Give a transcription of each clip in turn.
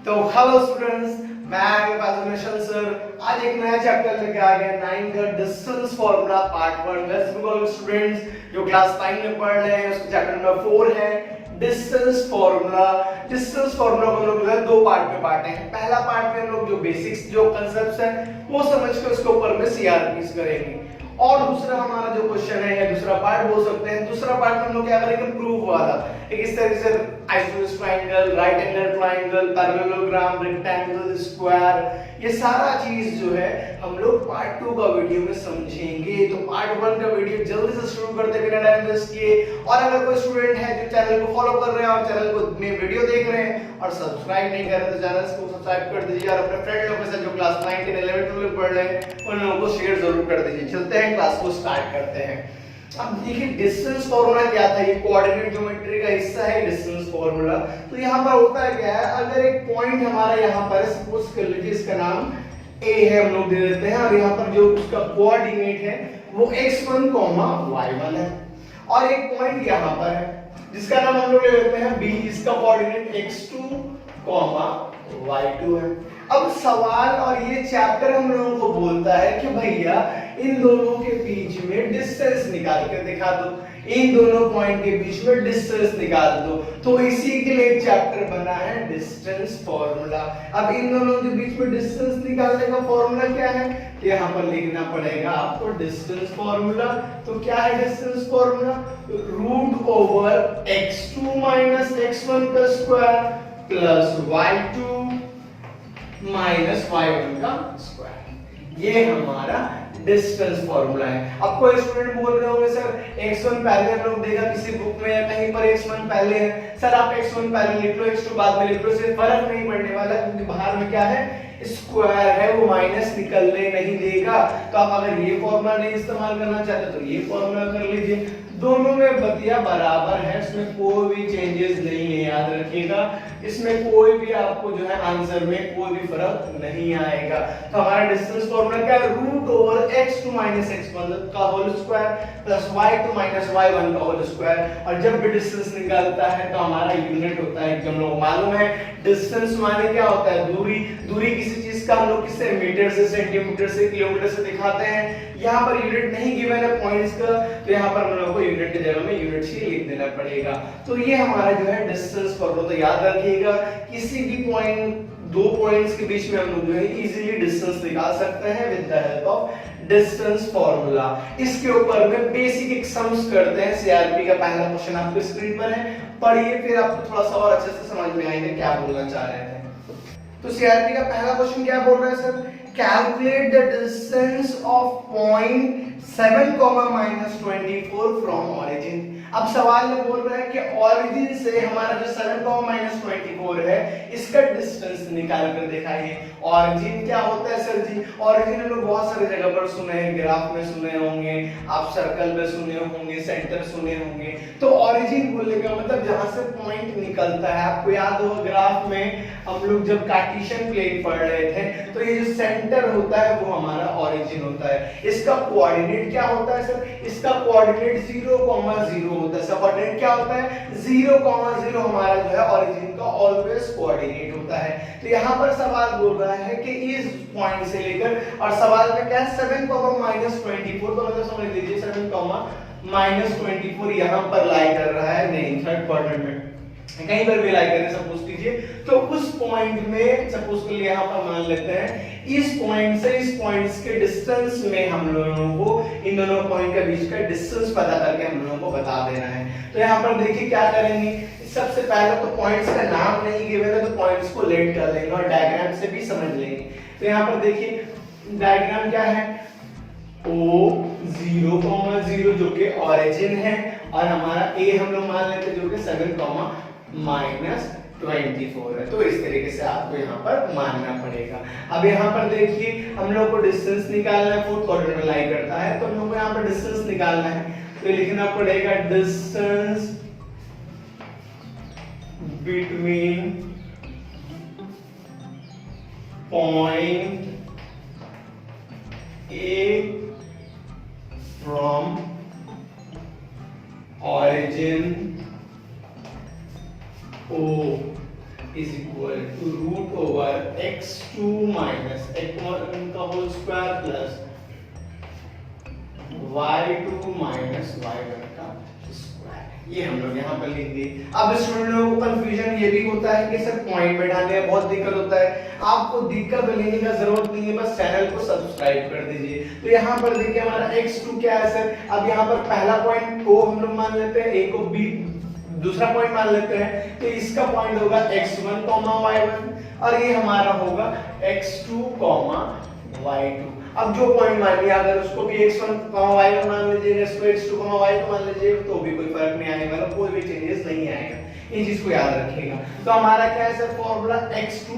तो hello students, मैं फाजिल sir आज एक नया चैप्टर लेके आ गया 9 का distance formula part 1। West Bengal students जो क्लास 9 में पढ़ रहे हैं उसका चैप्टर नंबर 4 है डिस्टेंस फार्मूला। डिस्टेंस फार्मूला को हम लोग दो पार्ट में बांटे हैं। पहला पार्ट में हम लोग जो बेसिक्स जो कांसेप्ट्स हैं वो समझ के उसके ऊपर में सीआरपीस करेंगे, और दूसरा हमारा जो क्वेश्चन है या दूसरा पार्ट बोल सकते हैं, दूसरा पार्ट में हम लोग क्या करेंगे, प्रूफ वाला। एक इस तरह से isosceles triangle, right angle triangle, parallelogram, rectangle, square, ये सारा चीज जो है हम लोग पार्ट 2 का वीडियो में समझेंगे। तो पार्ट 1 का वीडियो जल्दी से शुरू करते बिना टाइम वेस्ट किए। और अगर कोई स्टूडेंट है जो चैनल को फॉलो कर रहे हैं और चैनल को में वीडियो देख रहे हैं और सब्सक्राइब नहीं कर रहे तो चैनल को सब्सक्राइब कर दीजिए, और अपने फ्रेंड लोगों के साथ जो क्लास 9 10 11 में पढ़ रहे हैं उन लोगों को शेयर जरूर कर दीजिए। चलते हैं क्लास को स्टार्ट करते हैं। अब देखिए डिस्टेंस फार्मूला क्या था, ये कोऑर्डिनेट ज्योमेट्री का हिस्सा है डिस्टेंस फार्मूला। तो यहाँ पर होता है क्या है, अगर एक पॉइंट हमारा यहाँ पर सपोज कर लीजिए इसका नाम A है, हम लोग दे देते हैं, और यहाँ पर जो उसका कोऑर्डिनेट है वो x1, y1 है, और एक पॉइंट यहाँ पर है जिसका नाम हम लोग ले लेते हैं B, इसका कोऑर्डिनेट x2, y2 है। अब सवाल और ये चैप्टर हम लोगों को बोलता है कि भैया इन दोनों के बीच में डिस्टेंस निकाल कर दिखा दो, इन दोनों पॉइंट के बीच में डिस्टेंस निकाल दो। तो इसी के लिए चैप्टर बना है डिस्टेंस फार्मूला। अब इन दोनों के बीच में डिस्टेंस निकालने का फार्मूला क्या है, तो यहाँ पर लिखना पड़ेगा आपको डिस्टेंस फार्मूला। तो क्या है distance formula, root over x2 minus x1 का square plus y2 minus y1 का स्क्वायर, ये हमारा डिस्टेंस फार्मूला है। अब कोई स्टूडेंट बोल रहे होंगे सर x1 पहले हम लोग देगा किसी बुक में या कहीं पर x1 पहले है, सर आप x1 पहले लिख लो x2 बाद में लिख लो, इससे फर्क नहीं पड़ने वाला क्योंकि बाहर में क्या है स्क्वायर है, वो माइनस निकलने नहीं देगा। तो आप अगर ये फॉर्मूला नहीं इस्तेमाल करना चाहते तो ये फॉर्मूला कर लीजिए। दोनों में बतिया बराबर है, इसमें कोई भी चेंजेस नहीं है, याद रखिएगा। इसमें कोई भी आपको जो है आंसर में कोई भी फर्क नहीं आएगा। तो हमारा डिस्टेंस फॉर्मूला क्या है, root over x2 minus x1 का whole square plus y2 minus y1 का होल स्क्वायर। और जब भी डिस्टेंस निकलता है तो हमारा यूनिट होता है, हम लोग मालूम है डिस्टेंस माने क्या होता है, दूरी। दूरी किसी चीज का हम लोग किससे, मीटर से, सेंटीमीटर से, किलोमीटर से दिखाते हैं। यहाँ पर यूनिट नहीं गिवन है पॉइंट्स का, तो यहाँ पर हम लोग को यूनिट की जगह में यूनिट ही लिख देना पड़ेगा। तो ये हमारा जो है डिस्टेंस फार्मूला। तो याद रखिएगा किसी भी पॉइंट, दो पॉइंट्स के बीच में हम लोग जो है इजीली डिस्टेंस निकाल सकते हैं with the help of distance formula. इसके ऊपर में बेसिक एक सम्स करते हैं। सीआरपी का पहला क्वेश्चन आपको स्क्रीन पर है, पढ़िए, फिर आपको थोड़ा सा और अच्छे से समझ में आएगा क्या बोलना चाह रहे थे। तो सीआरपी का पहला क्वेश्चन क्या बोल रहा है sir, calculate the distance of point 7, -24 from origin. अब सवाल में बोल रहा है कि ऑरिजिन से हमारा जो 7, -24 है इसका डिस्टेंस निकाल कर दिखाइए। ऑरिजिन क्या होता है सर जी, ऑरिजिन हम लोग बहुत सारी जगह पर सुने हैं, ग्राफ में सुने होंगे, आप सर्कल में सुने होंगे, सेंटर सुने होंगे। तो ऑरिजिन बोलने का मतलब जहां से पॉइंट निकलता है। आपको याद होगा ग्राफ में हम लोग जब कार्टेशियन प्लेन पढ़ रहे थे तो ये जो सेंटर होता है वो हमारा ऑरिजिन होता है। इसका कोऑर्डिनेट क्या होता है सर, इसका कोऑर्डिनेट 0, 0 होता है। इसका कोऑर्डिनेट क्या होता है, 0, 0 हमारा जो है ऑरिजिन का ऑलवेज कोऑर्डिनेट होता है। तो यहाँ पर सवाल बोल रहा है कि इस पॉइंट से लेकर, और सवाल में क्या है 7, -24, तो मतलब समझ लीजिए 7, -24 यहाँ पर लाई कर रहा है, नहीं थर्ड क्वाड्रेंट में कहीं पर भी लाई करके सपोज कीजिए। तो उस पॉइंट में सपोज कर लिए यहाँ पर मान लेते हैं इस पॉइंट से इस पॉइंट्स के डिस्टेंस में हम लोगों को इन दोनों पॉइंट के बीच का डिस्टेंस पता करके हम लोगों को बता देना है। तो यहाँ पर देखिए क्या करेंगे, सबसे पहले तो पॉइंट्स का नाम नहीं गिवन है तो पॉइंट्स को लेट कर लेंगे और डायग्राम से भी समझ लेंगे। तो यहाँ पर देखिए डायग्राम क्या है, O 0, 0 जो कि ऑरिजिन है, और हमारा A हम लोग मान लेते हैं जो कि 7, -24 है। तो इस तरीके से आपको यहाँ पर मानना पड़ेगा। अब यहाँ पर देखिए हम लोग को डिस्टेंस निकालना है, फोर्थ क्वाड्रेंट में लाई करता है, तो हम लोग को यहाँ पर डिस्टेंस निकालना है। तो लिखना पड़ेगा distance between point A from origin O is equal equal to root over x2 minus x1 का whole square plus y2 minus y1 का स्क्वायर। ये हम लोग यहाँ पर लिखेंगे। अब स्टूडेंट लोगों को कंफ्यूजन ये भी होता है कि सर पॉइंट बैठाने में बहुत दिक्कत होता है। आपको दिक्कत लेने का जरूरत नहीं है, बस चैनल को सब्सक्राइब कर दीजिए। तो यहाँ पर देखिए हमारा x2 क्या है सर। अब यहाँ पर पहला पॉइंट को हम लोग मान लेते हैं, a को b दूसरा पॉइंट मान लेते हैं। तो इसका पॉइंट होगा x1, y1 और ये हमारा होगा x2, y2। अब जो पॉइंट मान लिया, अगर उसको भी x1, y1 मान लीजिए, इसको x2, y2 मान लीजिए, तो भी कोई फर्क नहीं आने वाला, कोई भी चेंजेस नहीं आएगा। ये चीज को याद रखिएगा। तो हमारा क्या है सर फॉर्मूला x2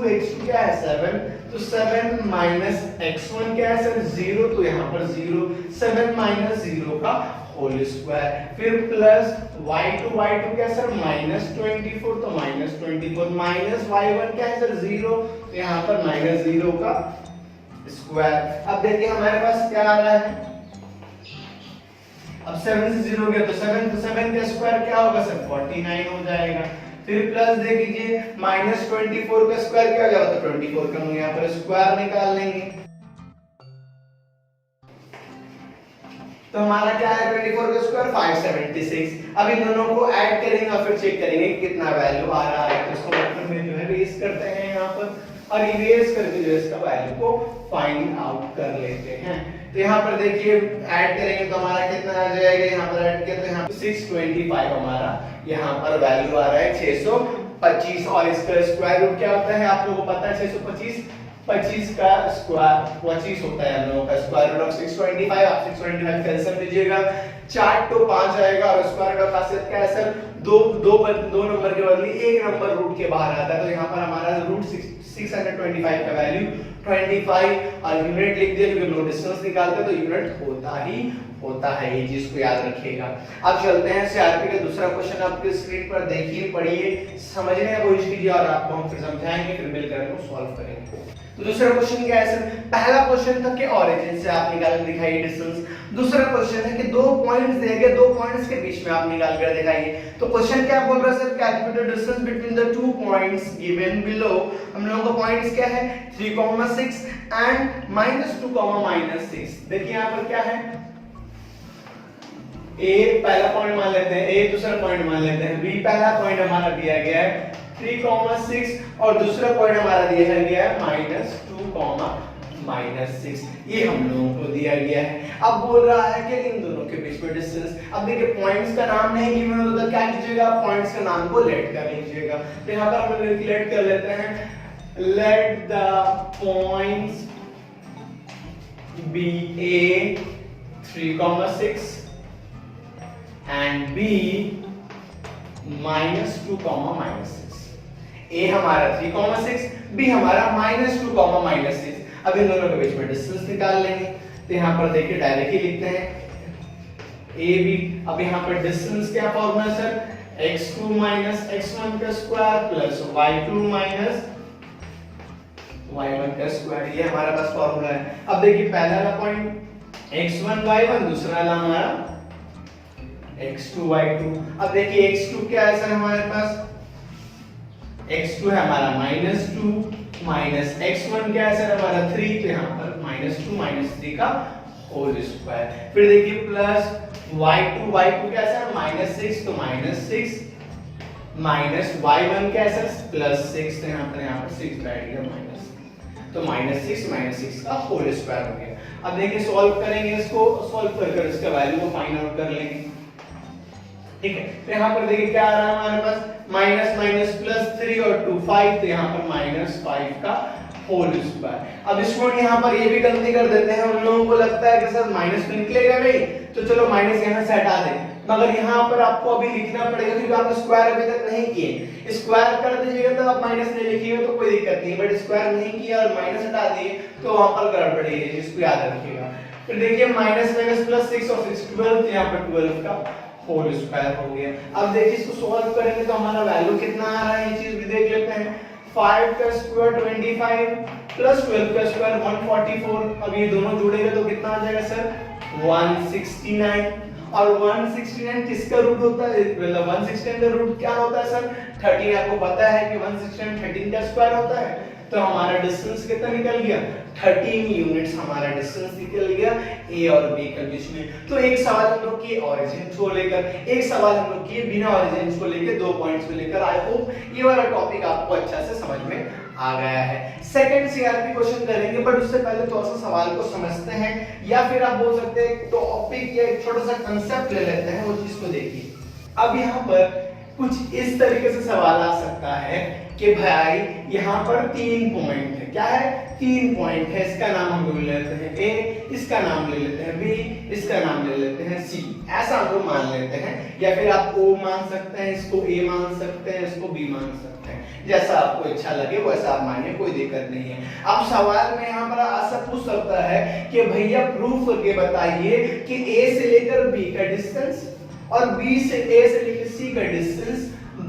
क्या है 7, तो 7 माइनस x1 क्या है सर 0, तो यहाँ पर 0, 7 माइनस 0 का होल स्क्वायर, फिर प्लस y2 क्या है सर -24, तो -24 माइनस y1 क्या है सर 0, तो यहाँ पर -0 का स्क्वायर। अब देखिए हमारे पास क्या आ रहा है, अब 7 से 0 गया तो 7 का स्क्वायर क्या होगा सर 49 हो जाएगा। फिर प्लस देख लीजिए -24 का स्क्वायर क्या हो जाएगा, तो 24 का हम यहाँ पर स्क्वायर निकाल लेंगे। तो हमारा क्या है 24 का स्क्वायर 576। अब इन दोनों को ऐड करेंगे और फिर चेक करेंगे कितना वैल्यू आ रहा है। तो इसको मतलब में जो है रेस करते हैं यहाँ पर और इरेज करके जो इसका वैल्यू को फाइंड आउट कर लेते हैं। तो यहाँ पर देखिए ऐड करेंगे तो हमारा कितना आ जाएगा, यहाँ पर ऐड किया तो यहाँ पर 625 हमारा यहाँ पर वैल्यू आ रहा है 625 और इसका स्क्वायर रूट क्या होता है आप लोगों को पता है 625, 25 का स्क्वायर 25 होता है हम लोगों का स्क्वायर रूट ऑफ 625। आप 625 कैंसिल कीजिएगा 4 तो 5 आएगा और स्क्वायर का खासियत क्या है सर दो नंबर के बदले एक नंबर रूट के बाहर आता है। तो यहाँ पर हमारा रूट 625 का वैल्यू 25 और यूनिट लिख दिया क्योंकि हम लोग डिस्टेंस निकालते हैं तो यूनिट होता है, ये चीज को याद रखिएगा। अब चलते हैं सीआरपी का दूसरा क्वेश्चन, आपके स्क्रीन पर देखिए, पढ़िए, समझने की कोशिश कीजिए और आपको हम फिर समझाएंगे, फिर मिलकर हम सॉल्व करेंगे। तो दूसरा क्वेश्चन क्या है सर, पहला क्वेश्चन था कि ओरिजिन से आप निकाल कर दिखाइए डिस्टेंस। दूसरा क्वेश्चन है कि दो पॉइंट्स दिए गए, दो पॉइंट्स के बीच में आप निकाल कर दिखाइए। तो क्वेश्चन क्या बोल रहा है sir, calculate the distance between the two points given below. हम लोगों का पॉइंट्स क्या है 3,6 एंड -2, -6। देखिए यहाँ पर क्या है, A पहला पॉइंट मान लेते हैं, A दूसरा पॉइंट मान लेते हैं, B पहला पॉइंट हमारा दिया गया है 3,6 और दूसरा पॉइंट हमारा दिया गया है -2, -6। ये हम लोगों को दिया गया है। अब बोल रहा है कि इन दोनों के बीच में डिस्टेंस। अब देखिए पॉइंट्स का नाम नहीं गिवन होता तो क्या कीजिएगा, पॉइंट्स के नाम को लेट कर लीजिएगा। तो यहाँ पर हम लेट कर लेते हैं, let the points be A 3,6 and B -2, -6। A हमारा 3,6, B हमारा -2, -6। अब इन दोनों के बीच में डिस्टेंस निकाल लेंगे। तो यहाँ पर देखिए डायरेक्टली लिखते हैं AB। अब यहाँ पर डिस्टेंस क्या फॉर्मूला सर, x2 - x1 का स्क्वायर प्लस y2 - y1 का स्क्वायर, ये हमारा पास फॉर्मूला है। अब देखिए पहला वाला पॉइंट x1 y1, दूसरा वाला हमारा x2 y2। अब देखिए x2 क्या है सर हमारे पास, x2 है हमारा -2 माइनस x1 क्या है सर हमारा 3, तो यहाँ पर -2 - 3 का होल स्क्वायर। फिर देखिए प्लस y2 क्या है सर -6, तो -6 माइनस y1 क्या है सर +6, तो यहाँ पर 6 बैठ गया माइनस, तो -6 का होल स्क्वायर हो गया। अब देखिए सॉल्व करेंगे, इसको सॉल्व कर इसका वैल्यू को फाइंड आउट कर लेंगे। ठीक है, तो यहाँ पर देखिए क्या आ रहा है हमारे पास माइनस +3 और 2 5, तो यहाँ पर -5 का होल स्क्वायर। अब स्टूडेंट यहाँ पर ये भी गलती कर देते हैं, उन लोगों को लगता है कि सर माइनस तो निकलेगा नहीं तो चलो माइनस यहाँ से हटा दें, मगर यहाँ पर आपको अभी लिखना पड़ेगा क्योंकि आपने स्क्वायर अभी तक नहीं किए। स्क्वायर कर दीजिएगा तो आप माइनस नहीं लिखिएगा तो कोई दिक्कत नहीं, बट स्क्वायर नहीं किया और माइनस हटा दिए तो वहां पर गड़बड़ी है, इसको याद रखिएगा। फिर देखिए माइनस +6 और 6 12, यहाँ पर 12 का होल स्क्वायर हो गया। अब देखिए इसको सॉल्व करेंगे तो हमारा वैल्यू कितना आ रहा है, ये चीज भी देख लेते हैं। 5 का स्क्वायर 25 प्लस 12 का स्क्वायर 144। अब ये दोनों जोड़ेंगे तो कितना आ जाएगा सर 169, और 169 किसका रूट होता है, मतलब 169 का रूट क्या होता है सर 13। आपको पता है कि 169 13 का स्क्वायर होता है। तो हमारा डिस्टेंस कितना निकल गया 13 यूनिट्स हमारा डिस्टेंस निकल गया ए और बी के बीच में। तो एक सवाल हम लोग किए ओरिजिन को लेकर, एक सवाल हम लोग किए बिना ओरिजिन को लेकर, 2 पॉइंट्स को लेकर। आई होप ये वाला टॉपिक आपको अच्छा से समझ में आ गया है। सेकंड सीआरपी क्वेश्चन करेंगे, बट उससे पहले थोड़ा सा सवाल को समझते हैं, या फिर आप बोल सकते हैं टॉपिक या एक छोटा सा कांसेप्ट ले लेते हैं, वो चीज को देखिए। अब यहाँ पर कुछ इस तरीके से सवाल आ सकता है कि भाई यहाँ पर 3 पॉइंट है, क्या है 3 पॉइंट है, इसका नाम हम ले लेते हैं ए, इसका नाम ले लेते हैं बी, इसका नाम ले लेते हैं सी, ऐसा हम लोग मान लेते हैं। या फिर आप ओ मान सकते हैं, इसको ए मान सकते हैं, इसको बी मान सकते हैं, जैसा आपको अच्छा लगे वैसा आप मानिए, कोई दिक्कत नहीं है। अब सवाल में यहाँ पर ऐसा पूछ सकता है कि भैया प्रूफ करके बताइए कि ए से लेकर बी का डिस्टेंस और बी से ए से लेकर सी का डिस्टेंस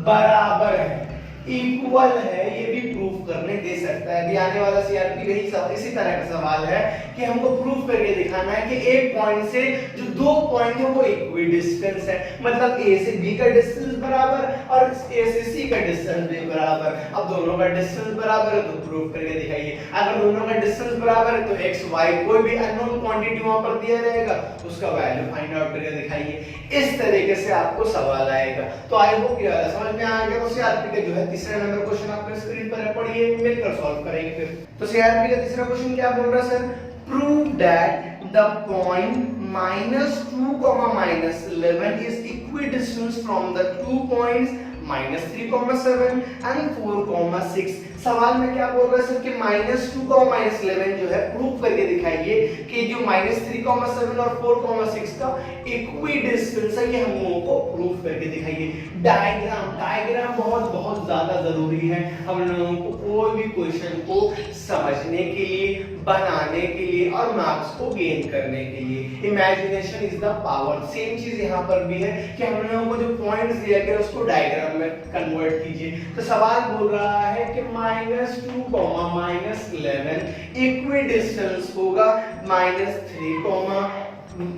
बराबर है, इक्वल है, ये भी प्रूफ करने दे सकता है। अभी आने वाला सीआरपी यही इसी तरह का सवाल है कि हमको प्रूफ करके दिखाना है कि एक पॉइंट से जो 2 पॉइंट है वो इक्वी डिस्टेंस है, मतलब ए से बी का डिस्टेंस बराबर और ए से सी का डिस्टेंस भी बराबर। अब दोनों का डिस्टेंस बराबर है तो प्रूफ करके दिखाइए। अगर दोनों का डिस्टेंस बराबर है तो एक्स वाई कोई भी अननोन क्वांटिटी वहां पर दिया रहेगा, उसका वैल्यू फाइंड आउट करके दिखाइए। इस तरीके से आपको सवाल आएगा। तो आई होप ये समझ में आ गया। तो सीआरपी का जो है तीसरा नंबर क्वेश्चन आपको स्क्रीन पर है, पढ़िए, मिलकर सॉल्व करेंगे फिर। तो सीआरपी का तीसरा क्वेश्चन क्या बोल रहा है sir, prove that the point -2, -11 is equidistance from the 2 points -3, 7 and 4, 6। सवाल में क्या बोल रहा है सर कि -2, -11 जो है प्रूफ करके दिखाइए कि जो -3, 7 और 4, 6 का इक्विडिस्टेंस है, ये हम लोगों को प्रूफ करके दिखाइए। डायग्राम बहुत ज्यादा जरूरी है हम लोगों को कोई भी क्वेश्चन को समझने के लिए, बनाने के लिए और मार्क्स को गेन करने के लिए। Imagination is the power. Same चीज यहाँ पर भी है कि हम लोगों को जो पॉइंट्स दिया गया उसको डायग्राम में कन्वर्ट कीजिए। तो सवाल बोल रहा है कि -2, -11 इक्विडिस्टेंस होगा -3,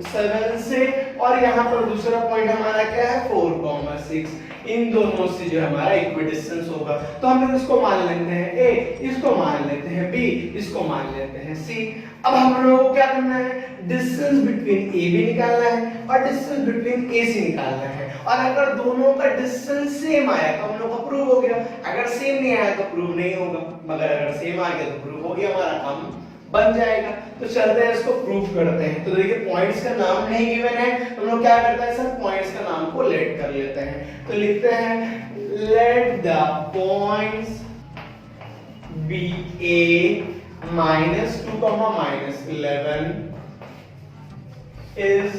7 से, और यहाँ पर दूसरा पॉइंट हमारा क्या है 4, 6, इन दोनों से जो हमारा इक्विडिस्टेंस होगा। तो हम लोग इसको मान लेते हैं ए, इसको मान लेते हैं बी, इसको मान लेते हैं सी। अब हम लोगों को क्या करना है, डिस्टेंस बिटवीन ए बी निकालना है और डिस्टेंस बिटवीन ए सी निकालना है। और अगर दोनों का डिस्टेंस सेम आया तो हम लोग का प्रूव हो गया, अगर सेम नहीं आया तो प्रूव नहीं होगा, मगर अगर सेम आ गया तो प्रूव हो गया, हमारा काम बन जाएगा। तो चलते हैं इसको प्रूफ करते हैं। तो देखिए पॉइंट्स का नाम नहीं गिवन है, हम लोग क्या करते हैं सर पॉइंट्स का नाम को लेट कर लेते हैं। तो लिखते हैं let the points be A -2, -11 is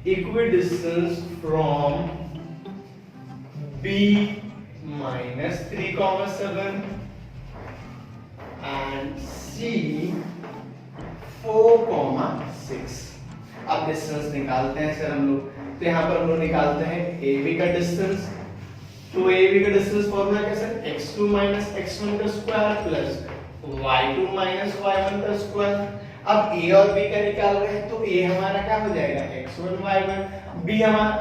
equidistance from B -3, 7 and C 4, 6। अब डिस्टेंस निकालते हैं सर हम लोग। तो यहाँ पर हम लोग निकालते हैं AB का डिस्टेंस। तो AB का डिस्टेंस फॉर्मूला क्या सर, x2 - x1 का स्क्वायर प्लस y2 - y1 का स्क्वायर। अब A और B का निकाल रहे हैं तो A हमारा क्या हो जाएगा x1 y1, B हमारा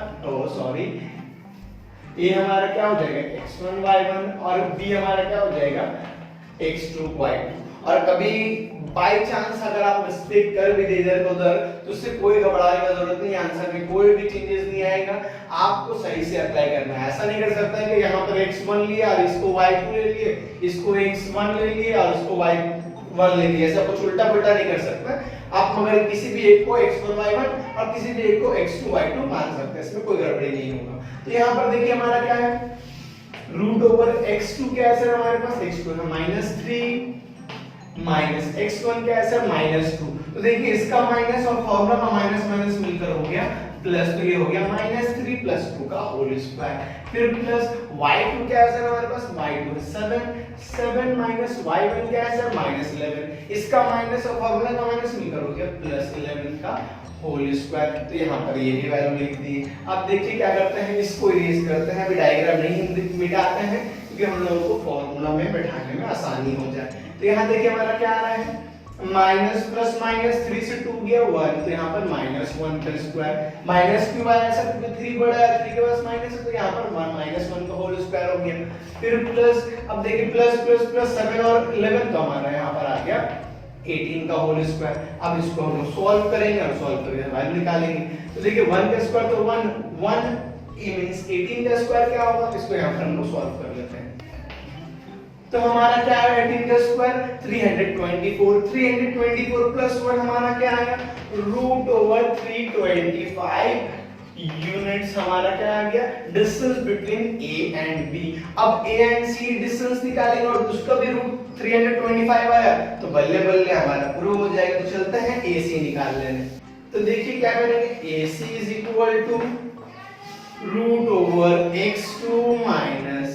A हमारा क्या हो जाएगा x1 y1 और B हमारा क्या हो जाएगा x2 y2। और कभी बाय चांस अगर आप मिस्टेक कर भी दे इधर को उधर तो उससे कोई घबराने की जरूरत नहीं, आंसर में कोई भी चेंजेस नहीं आएगा, आपको सही से अप्लाई करना है। ऐसा नहीं कर सकता है कि यहाँ पर x1 लिया और इसको y2 ले लिए, इसको x1 ले लिए और इसको y1 ले लिए, ऐसा कुछ उल्टा पुल्टा नहीं कर सकता। आप मगर किसी भी एक को x1 y1 और किसी भी एक को x2 y2 मान सकते हैं, इसमें कोई गड़बड़ी नहीं होगा। तो यहाँ पर देखिए हमारा क्या है √x2 क्या है सर हमारे पास, x2 है -3 -x1 क्या है सर -2। तो देखिए इसका माइनस और फॉर्मूला का माइनस मिलकर हो गया प्लस, तो ये हो गया -3 + 2 का होल स्क्वायर। फिर प्लस y2 क्या है सर हमारे पास, y2 है 7 -y1 क्या है सर -11। इसका माइनस और फॉर्मूला का माइनस मिलकर हो गया +11 का होल स्क्वायर। तो यहाँ पर ये भी वैल्यू लिख दी। अब देखिए क्या करते हैं, इसको इरेज करते हैं। अभी डायग्राम नहीं मिटाते हैं, क्योंकि हम लोगों को फॉर्मूला में बैठाने में आसानी हो जाए। तो यहाँ देखिए हमारा क्या आ रहा है, माइनस प्लस माइनस 3 से 2 गया 1, तो यहाँ पर -1 का स्क्वायर, माइनस क्यों आया ऐसा, क्योंकि 3 बड़ा है, 3 के पास माइनस है, तो यहाँ पर -1 का होल स्क्वायर हो गया। फिर प्लस, अब देखिए प्लस प्लस प्लस 7 और 11 का हमारा यहाँ पर आ गया 18 का होल स्क्वायर। अब इसको हम लोग सॉल्व करेंगे और सॉल्व करके वैल्यू निकालेंगे। तो देखिए 1 का स्क्वायर तो 1 मींस 18 का स्क्वायर क्या होगा, इसको यहाँ पर हम लोग सॉल्व कर लेते हैं। तो हमारा क्या है 18 का स्क्वायर 324 प्लस 1 हमारा क्या आया √325 यूनिट्स हमारा क्या आ गया, distance between A and B. अब ए एंड सी डिस्टेंस निकालेंगे और उसका भी √325 आया, तो बल्ले बल्ले हमारा प्रूव हो जाएगा। तो चलते हैं ए सी निकाल लेने। तो देखिए क्या करेंगे, A C is equal to √x2 minus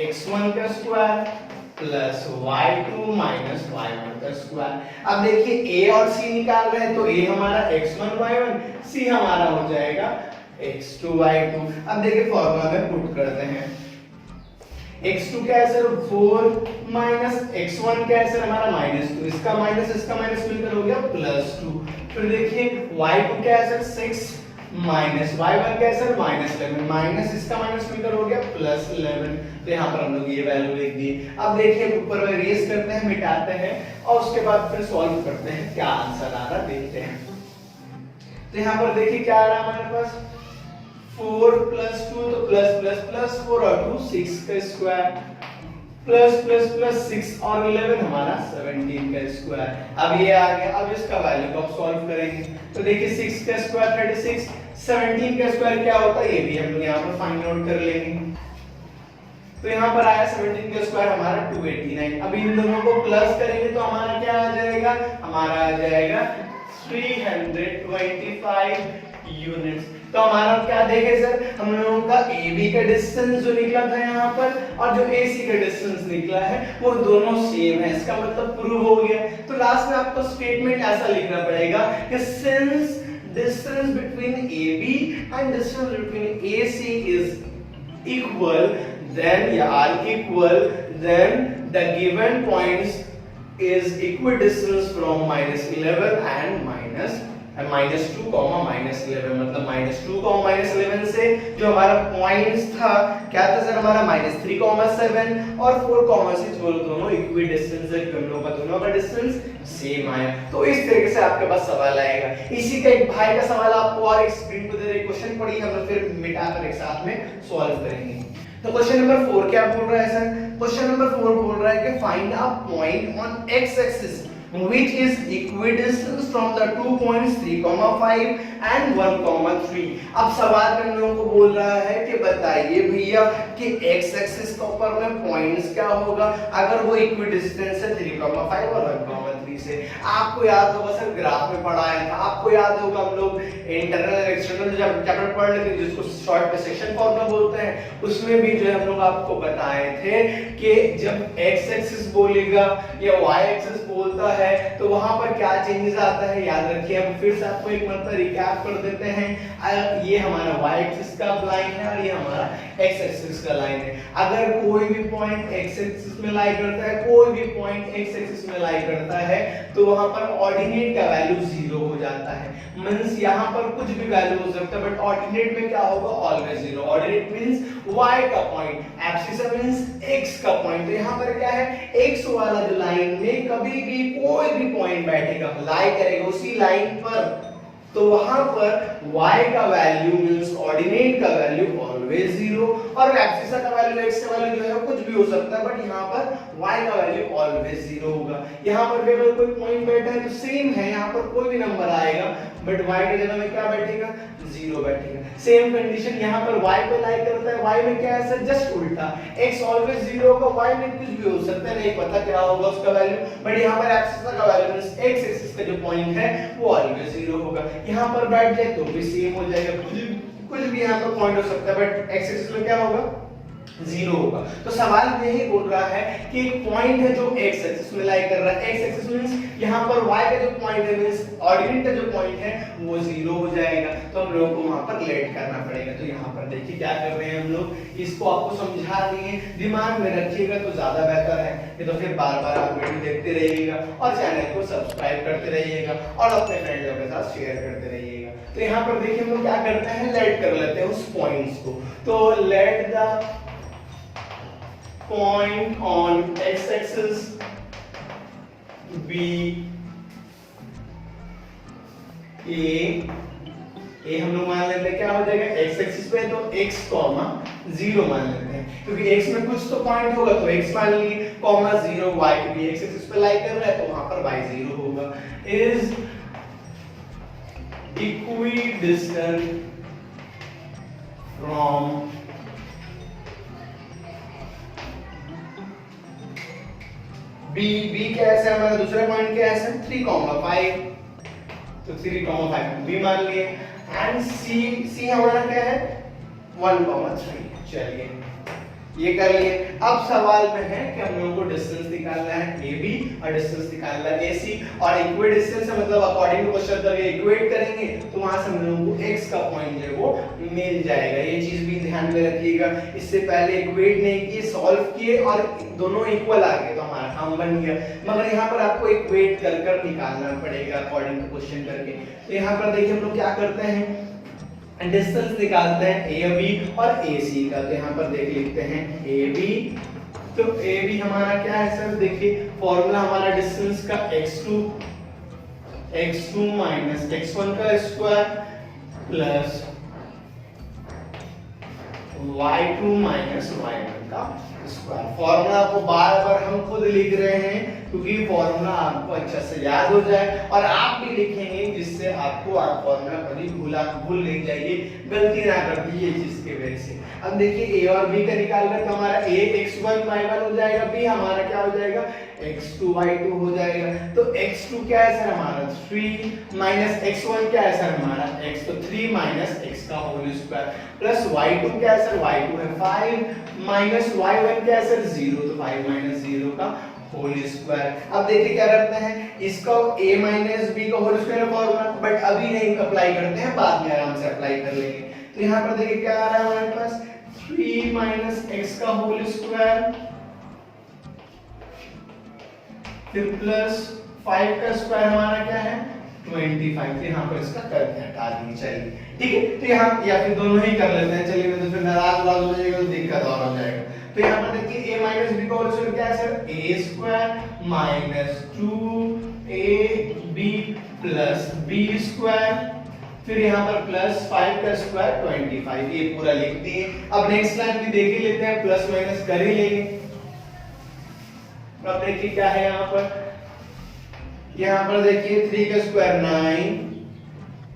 x1 का square plus y2 minus y1 का स्क्वायर। अब देखिए a और c निकाल रहे हैं, तो a हमारा x1 y1, c हमारा हो जाएगा x2 y2। अब देखिए फॉर्मूला में पुट करते हैं, x2 क्या है सर 4 माइनस x1 क्या है सर हमारा -2, इसका माइनस मिलकर हो गया +2। फिर देखिए y2 क्या है सर 6 माइनस y1 क्या है सर -11, माइनस इसका माइनस मिलकर हो गया +11। तो यहाँ पर हम लोग ये वैल्यू लिख दी। अब देखिए ऊपर में रेस करते हैं, मिटाते हैं और उसके बाद फिर सॉल्व करते हैं, क्या आंसर आ रहा देखते हैं। तो यहाँ पर देखिए क्या आ रहा है हमारे पास 4 + 2 तो प्लस प्लस प्लस 4 और 2 6 का स्क्वायर प्लस प्लस प्लस 6 और 11 हमारा 17 का स्क्वायर। अब ये आ गया, अब इसका वैल्यू को सॉल्व करेंगे। तो देखिए 6 का स्क्वायर 36, 17 का स्क्वायर क्या होता है ये भी हम लोग यहाँ पर फाइंड आउट कर लेंगे। तो यहाँ पर आया 17 का स्क्वायर हमारा 289। अब इन दोनों को प्लस करेंगे तो हमारा क्या आ जाएगा, हमारा आ जाएगा 325 यूनिट्स। तो हमारा क्या देखे सर, हम लोगों का AB का डिस्टेंस जो निकला था यहाँ पर और जो AC का डिस्टेंस निकला है वो दोनों सेम है, इसका मतलब प्रूव हो गया। तो लास्ट में आपको स्टेटमेंट ऐसा लिखना पड़ेगा कि since distance between AB and distance between AC is equal, then the given points is equidistance from -11 and -2, -11, मतलब -2, -11 से जो हमारा पॉइंट्स था क्या था सर हमारा -3, 7 और 4, 6 वो दोनों इक्विडिस्टेंस है, हम लोगों का दोनों का डिस्टेंस सेम आया। तो इस तरीके से आपके पास सवाल आएगा। इसी का एक भाई का सवाल आपको और एक स्क्रीन पे दे रहे, क्वेश्चन पढ़िए, हम लोग फिर मिटाकर एक साथ में सॉल्व करेंगे। तो क्वेश्चन नंबर 4 क्या बोल रहा है सर, क्वेश्चन नंबर 4 बोल रहा है कि find a point on x axis which is equidistant from the 2 points 3,5 and 1,3। अब सवाल में हम लोगों को बोल रहा है कि बताइए भैया कि x एक्सिस के ऊपर में पॉइंट्स क्या होगा अगर वो इक्विडिस्टेंस है 3,5 और 1,3 से। आपको याद होगा सर ग्राफ में पढ़ाया था, आपको याद होगा हम लोग इंटरनल एक्सटर्नल जब चैप्टर पढ़ लेते जिसको शॉर्ट में सेक्शन फॉर्मूला बोलते हैं, उसमें भी जो है हम लोग आपको बताए थे कि जब x एक्सिस बोलेगा या y एक्सिस बोलता है तो वहां पर क्या चेंजेस आता है याद रखिए। हम फिर से आपको एक मतलब रिकैप कर देते हैं। ये हमारा y एक्सिस का लाइन है और ये हमारा x एक्सिस का लाइन है। अगर कोई भी पॉइंट x एक्सिस में लाई करता है, कोई भी पॉइंट x एक्सिस में लाई करता है तो वहां पर ऑर्डिनेट का वैल्यू 0 हो जाता है। मींस यहां पर कुछ भी वैल्यू हो सकता है बट ऑर्डिनेट में क्या होगा ऑलवेज 0। ऑर्डिनेट मींस y का पॉइंट, एब्सिसा मींस x का पॉइंट। तो यहां पर क्या है x वाला जो लाइन में कभी भी कोई भी पॉइंट बैठेगा लाई करेगा उसी लाइन पर, तो वहां पर y का वैल्यू मींस ऑर्डिनेट का वैल्यू ऑलवेज 0 और एब्सिसा का वैल्यू x का वैल्यू जो है कुछ भी हो सकता है बट यहां पर y का वैल्यू ऑलवेज 0 होगा। यहां पर भी अगर कोई पॉइंट बैठा है तो सेम है, यहां पर कोई भी नंबर आएगा बट y के जगह में क्या बैठेगा 0 बैठेगा। सेम कंडीशन यहां पर y पे लाई करता है, y में क्या है सर जस्ट उल्टा, x ऑलवेज 0 होगा, y में कुछ भी हो सकता है, नहीं पता क्या होगा उसका वैल्यू, बट यहां पर एब्सिसा का वैल्यू मींस x एक्सिस का जो पॉइंट है वो ऑलवेज 0 होगा। यहां पर बैठ जाए तो भी सेम हो जाएगा, कुछ भी यहां पर पॉइंट हो सकता है बट x एक्सिस में क्या होगा जीरो होगा। तो सवाल में यही बोल रहा है कि एक पॉइंट है जो एक्स एक्सिस में लाई कर रहा है, एक्स एक्सिस मींस यहाँ पर y का जो पॉइंट है मींस ऑर्डिनेट का जो पॉइंट है वो जीरो हो जाएगा। तो हम लोगों को वहां पर लेट करना पड़ेगा। तो यहाँ पर देखिए क्या कर रहे हैं हम लोग, इसको आपको समझा दिए, दिमाग में रखिएगा तो ज्यादा बेहतर है। ये तो फिर बार बार आप वीडियो देखते रहिएगा और चैनल को सब्सक्राइब करते रहिएगा और अपने फ्रेंड्स के साथ शेयर करते रहिएगा। तो यहाँ पर देखिए हम लोग क्या करते हैं, लेट कर लेते हैं उस पॉइंट्स को। तो let the point on x-axis be a हम लोग मान लेते हैं क्या हो जाएगा, x एक्सिस पे तो x कॉमा 0 मान लेते हैं, क्योंकि x में कुछ तो पॉइंट होगा तो x मान लिए, कॉमा 0 y भी x एक्सिस पे लाई कर रहा है तो वहां पर y 0 होगा। is equidistant from b कैसे है हमारा दूसरा पॉइंट क्या है 3,5, तो 3,5 b मान लिए। एंड c हमारा क्या है 1,3। चलिए ये कर लिए। अब सवाल में है कि हम लोगों को डिस्टेंस निकालना है AB और डिस्टेंस निकालना है AC, और इक्वेट डिस्टेंस है मतलब अकॉर्डिंग टू क्वेश्चन तक इक्वेट करेंगे तो वहां से हम लोगों को x का पॉइंट जो है वो मिल जाएगा। ये चीज भी ध्यान में रखिएगा। इससे पहले इक्वेट नहीं किए, सॉल्व किए और दोनों इक्वल आ गए तो हमारा काम बन गया, मगर यहाँ पर आपको इक्वेट कर कर निकालना पड़ेगा अकॉर्डिंग टू क्वेश्चन करके। तो यहाँ पर देखिए हम लोग क्या करते हैं, डिस्टेंस निकालते हैं AB और AC का। तो यहाँ पर देख लिखते हैं AB, तो AB हमारा क्या है सर, देखिए फॉर्मूला हमारा डिस्टेंस का x2 माइनस x1 का square plus y2 minus y1 का स्क्वायर। फॉर्मूला को बार बार हम खुद लिख रहे हैं क्योंकि फॉर्मूला आपको अच्छे से याद हो जाए और आप भी लिखेंगे जिससे आपको आप फॉर्मूला कभी भूल नहीं जाइए, गलती ना कर दीजिए जिसके वजह से। अब देखिए a और b का निकाल रहे तो हमारा a x1 y1 हो जाएगा, b हमारा क्या हो जाएगा x2 y2 हो जाएगा। तो x2 क्या है सर हमारा 3 माइनस x1 क्या है सर हमारा x, तो 3 माइनस x का होल स्क्वायर प्लस y2 क्या है सर y2 है 5 माइनस y1 क्या है सर 0, तो 5 माइनस 0 का होल स्क्वायर। अब देखिए क्या करते हैं, इसका a माइनस b का होल स्क्वायर फॉर्मूला, बट अभी नहीं अप्लाई करते हैं, बाद में आराम से अप्लाई कर लेंगे। तो यहाँ पर देखिए क्या आ रहा है हमारे पास 3 माइनस x का होल स्क्वायर फिर प्लस 5 का स्क्वायर हमारा क्या है 25। तो यहाँ पर इसका करके हटा देंगे। चलिए ठीक है, तो यहाँ या फिर दोनों ही कर लेते हैं। चलिए नहीं तो फिर नाराज हो जाएगा तो दिक्कत और हो जाएगा। तो यहाँ पर देखिए a माइनस b का होल स्क्वायर क्या है sir a square minus 2ab plus b square फिर यहाँ पर प्लस 5 का स्क्वायर 25, ये पूरा लिख दिए। अब नेक्स्ट लाइन भी देख ही लेते हैं, प्लस माइनस कर ही लेंगे। अब देखिए क्या है यहाँ पर देखिए 3 का स्क्वायर 9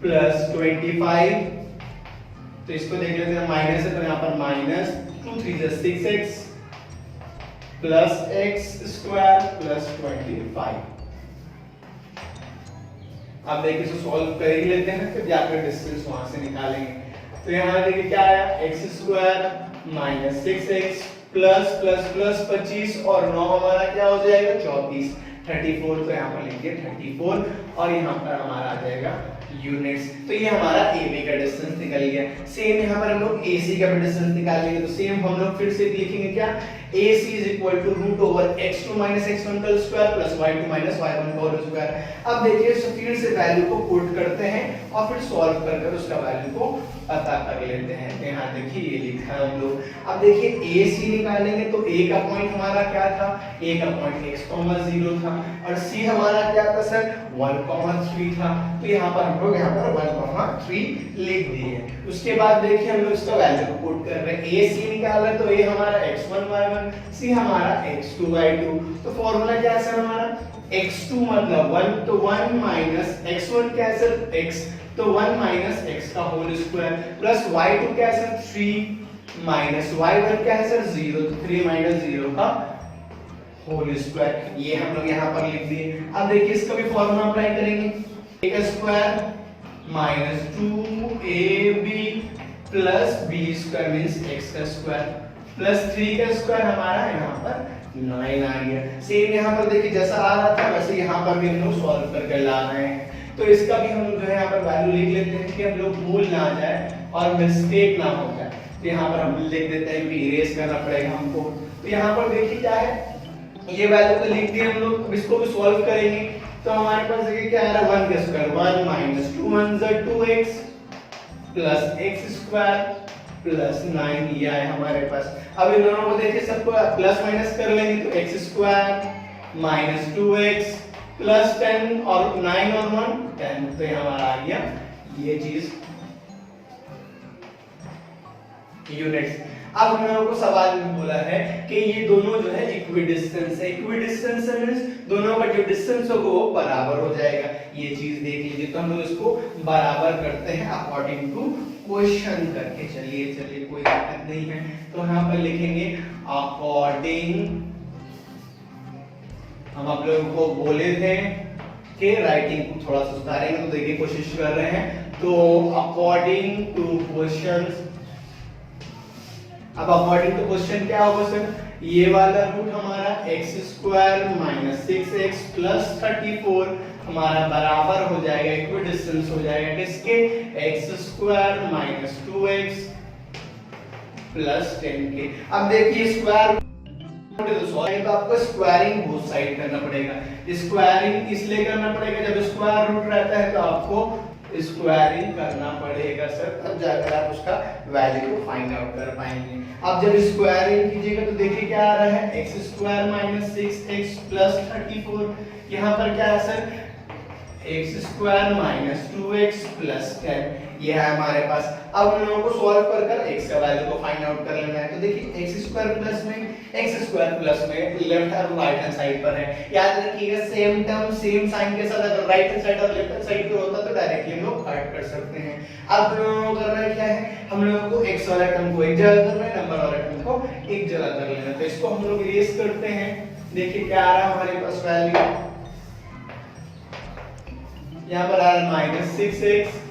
प्लस 25, तो इसको देख लेते हैं माइनस है तो यहाँ पर minus 2 3 6x plus x square plus 25। अब देखिए इसको सॉल्व कर ही लेते हैं फिर जाकर डिस्टेंस वहां से निकालेंगे। तो यहाँ देखिए क्या आया x square minus 6x plus plus plus 25 और 9 हमारा क्या हो जाएगा 34 34। तो यहाँ पर लिखिए 34 और यहाँ पर हमारा आ जाएगा यूनिट्स। तो ये हमारा AB का डिस्टेंस निकल गया। सेम यहाँ पर हम लोग AC का भी डिस्टेंस निकालेंगे। तो सेम हम लोग फिर से लिखेंगे क्या AC is equal to root over x2 minus x1 का square plus y2 minus y1 का होल स्क्वायर। अब देखिए इस फिर से वैल्यू को पुट करते हैं और फिर सॉल्व करके उसका वैल्यू को पता कर लेते हैं। तो यहाँ देखिए ये लिखा है हम लोग। अब देखिए AC निकालेंगे तो A का पॉइंट हमारा क्या था, A का पॉइंट x,0 था और C हमारा क्या था सर 1,3 था। तो यहाँ पर हम लोग यहाँ पर 1,3 लिख दिए। उसके बाद देखिए हम लोग इसका वैल्यू को पुट कर रहे हैं। AC निकाला तो A हमारा x1 y1, C हमारा x2 y2। तो फॉर्मूला क्या है सर हमारा x2 मतलब 1, तो 1 माइनस x1 क्या है सर x, तो 1 माइनस x का होल स्क्वायर प्लस y2 क्या है सर 3 माइनस y1 क्या है सर 0, तो 3 माइनस 0 का होल स्क्वायर। ये हम लोग यहाँ पर लिख दिए। अब देखिए इसका भी फॉर्मूला अप्लाई करेंगे, a का square minus 2ab plus b square means x का स्क्वायर प्लस 3 का स्क्वायर हमारा यहाँ पर 9 आ गया। सेम यहाँ पर देखिए जैसा आ रहा था वैसे यहाँ पर भी हम लोग सॉल्व करके ला रहे हैं। तो इसका भी हम जो है यहाँ पर वैल्यू लिख लेते हैं कि हम लोग भूल ना जाए और मिस्टेक ना हो जाए। तो यहाँ पर हम लिख देते हैं कि इरेज करना पड़ेगा हमको। तो यहाँ पर देखिए क्या है, ये वैल्यू तो लिख दी हम लोग, अब इसको भी सॉल्व करेंगे। तो हमारे पास देखिए क्या आ रहा है, 1 का square 1 minus 2 1 = 2x plus x square plus 9 ये है हमारे पास। अब इन दोनों को देखिए सबको प्लस माइनस कर लेंगे तो x square minus 2x plus 10 और 9 और 1 10। तो ये हमारा आ गया ये चीज यूनिट्स। अब हम लोगों को सवाल में बोला है कि ये दोनों जो है इक्विडिस्टेंस है। इक्विडिस्टेंस मींस दोनों का जो डिस्टेंस होगा वो बराबर हो जाएगा। ये चीज देख लीजिए। तो हम लोग इसको बराबर करते हैं अकॉर्डिंग टू क्वेश्चन करके। चलिए कोई दिक्कत नहीं है। तो यहाँ पर लिखेंगे अकॉर्डिंग, हम आप लोगों को बोले थे कि राइटिंग को थोड़ा सा सुधारेंगे, तो देखिए कोशिश कर रहे हैं। तो अकॉर्डिंग टू क्वेश्चंस, अब अकॉर्डिंग टू क्वेश्चन क्या होगा सर, ये वाला रूट हमारा x square minus 6x plus 34 हमारा बराबर हो जाएगा, इक्विडिस्टेंस हो जाएगा किसके, x square minus 2x plus 10 के। अब देखिए स्क्वायर तो आपको स्क्वायरिंग बोथ साइड करना पड़ेगा। स्क्वायरिंग इसलिए करना पड़ेगा, जब स्क्वायर रूट रहता है तो आपको स्क्वायरिंग करना पड़ेगा सर, तब जाकर आप उसका वैल्यू को फाइंड आउट कर पाएंगे। अब जब स्क्वायरिंग कीजिएगा तो देखिए क्या आ रहा है, x square minus 6x plus 34। यहाँ पर क्या है sir, x square minus 2x plus 10 ये है हमारे पास। अब हम लोगों को सॉल्व कर कर x का वैल्यू को फाइंड आउट कर लेना है। तो देखिए x स्क्वायर प्लस में लेफ्ट और राइट हैंड साइड पर है। याद रखिएगा सेम टर्म सेम साइन के साथ अगर राइट हैंड साइड और लेफ्ट हैंड साइड पे होता तो डायरेक्टली हम लोग ऐड कर सकते हैं। अब हम लोगों को करना क्या है, हम लोगों को x वाला टर्म को एक जगह करना है, नंबर वाला टर्म को एक जगह कर लेना है। तो इसको हम लोग इरेज करते हैं। देखिए क्या आ रहा है हमारे पास वैल्यू, यहाँ पर आ रहा है minus 6x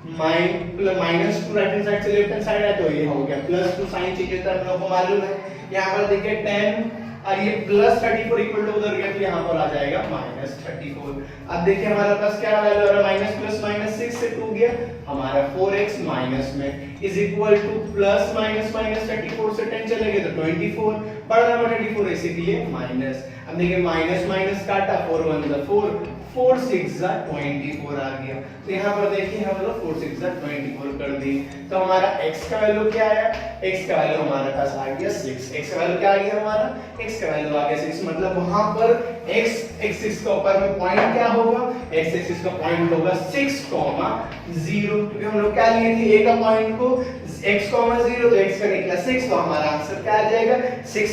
minus 2 right hand side से लेफ्ट हैंड साइड है तो ये हो गया प्लस 2 साइन चेंज तो हम लोगों को मालूम है। यहाँ पर देखिए 10 और ये प्लस 34 इक्वल टू उधर गया तो यहाँ पर आ जाएगा माइनस 34। अब देखिए हमारे पास क्या वैल्यू आ रहा है, माइनस प्लस माइनस 6 से 2 गया हमारा 4x माइनस में is equal two plus minus minus 34 से 10 चले गए तो 24 पढ़ना 24 इसीलिए माइनस। अब देखिए माइनस माइनस काटा 4 1 = 4 4 6 = 24 आ गया। तो यहाँ पर देखिए हम लोग 4 6 = 24 कर दिए। तो हमारा x का वैल्यू क्या आया, x का वैल्यू हमारे पास आ गया 6। x का वैल्यू क्या आ गया हमारा, x का वैल्यू आ गया 6। मतलब वहां पर x एक्सिस का ऊपर में पॉइंट क्या होगा, x एक्सिस का पॉइंट होगा 6, 0। क्योंकि हम लोग क्या लिए थे, a का पॉइंट को x, 0 तो x का निकला 6, तो हमारा आंसर क्या आ जाएगा 6,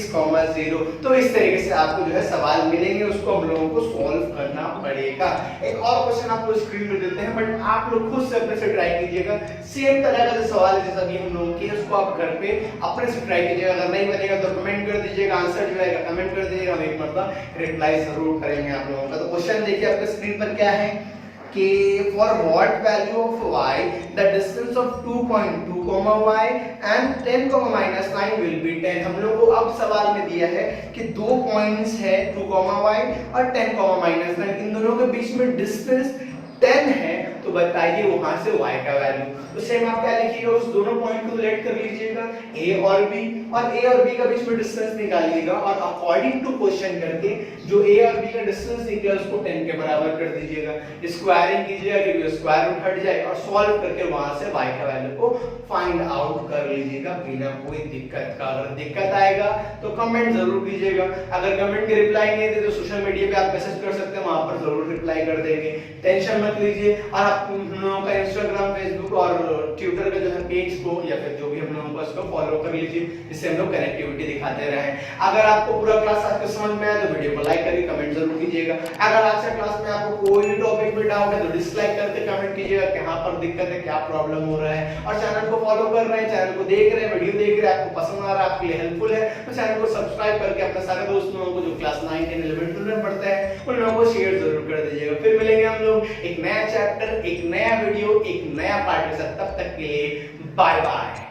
0। तो इस तरीके से आपको जो है सवाल मिलेंगे, उसको हम लोगों को सॉल्व करना पड़ेगा। एक और क्वेश्चन आपको स्क्रीन पे देते हैं, बट आप लोग खुद से अपने से ट्राई कीजिएगा। सेम तरह का जो सवाल है जैसा भी हम लोगों के, उसको आप घर पे अपने से ट्राई कीजिएगा। अगर नहीं बनेगा तो कमेंट कर दीजिएगा, आंसर जो है कमेंट कर दीजिएगा, हम एक मतलब रिप्लाई जरूर करेंगे आप लोगों का। तो क्वेश्चन देखिए आपके स्क्रीन पर क्या है कि for what value of y the distance of 2.2 y and 10 minus 9 will be 10। हम लोग को अब सवाल में दिया है कि दो पॉइंट्स है 2 y और 10 minus 9, इन दोनों के बीच में डिस्टेंस 10 है। तो बताइए वहां से y का वैल्यू। तो सेम आप क्या लिखिएगा, उस दोनों पॉइंट को रिलेट कर लीजिएगा a और b, और a और b का बीच में डिस्टेंस निकालिएगा और अकॉर्डिंग टू क्वेश्चन करके जो a और b का डिस्टेंस निकला उसको 10 के बराबर कर दीजिएगा। स्क्वायरिंग कीजिएगा क्योंकि स्क्वायर रूट हट जाए और सॉल्व करके वहां से y का वैल्यू को फाइंड आउट कर लीजिएगा बिना कोई दिक्कत का। अगर दिक्कत आएगा तो कमेंट जरूर कीजिएगा। अगर कमेंट के रिप्लाई नहीं दे तो सोशल मीडिया पे आप मैसेज कर सकते हैं, वहां पर जरूर रिप्लाई कर देंगे, टेंशन मत लीजिए। और आप हम लोगों का इंस्टाग्राम, फेसबुक और ट्विटर का जो है पेज को या फिर जो भी हम लोगों को उसको फॉलो कर लीजिए, जिससे हम लोग कनेक्टिविटी दिखाते रहें। अगर आपको पूरा क्लास आपको समझ में आया तो वीडियो को लाइक करके कमेंट जरूर कीजिएगा। अगर आज के क्लास में आपको कोई भी टॉपिक में डाउट है तो डिसलाइक करके कमेंट कीजिएगा कहां पर दिक्कत है, क्या प्रॉब्लम हो रहा है। और चैनल को फॉलो कर रहे हैं, चैनल को देख रहे हैं, वीडियो देख रहे हैं, आपको पसंद आ रहा है, आपके लिए हेल्पफुल है तो चैनल को सब्सक्राइब करके अपने सारे दोस्त लोगों को जो क्लास 9, 10, 11, 12 में पढ़ते हैं उन लोगों को शेयर जरूर कर दीजिएगा। फिर मिलेंगे हम लोग एक नया चैप्टर, एक नया वीडियो, एक नया पार्ट के साथ। तब तक के लिए बाय बाय।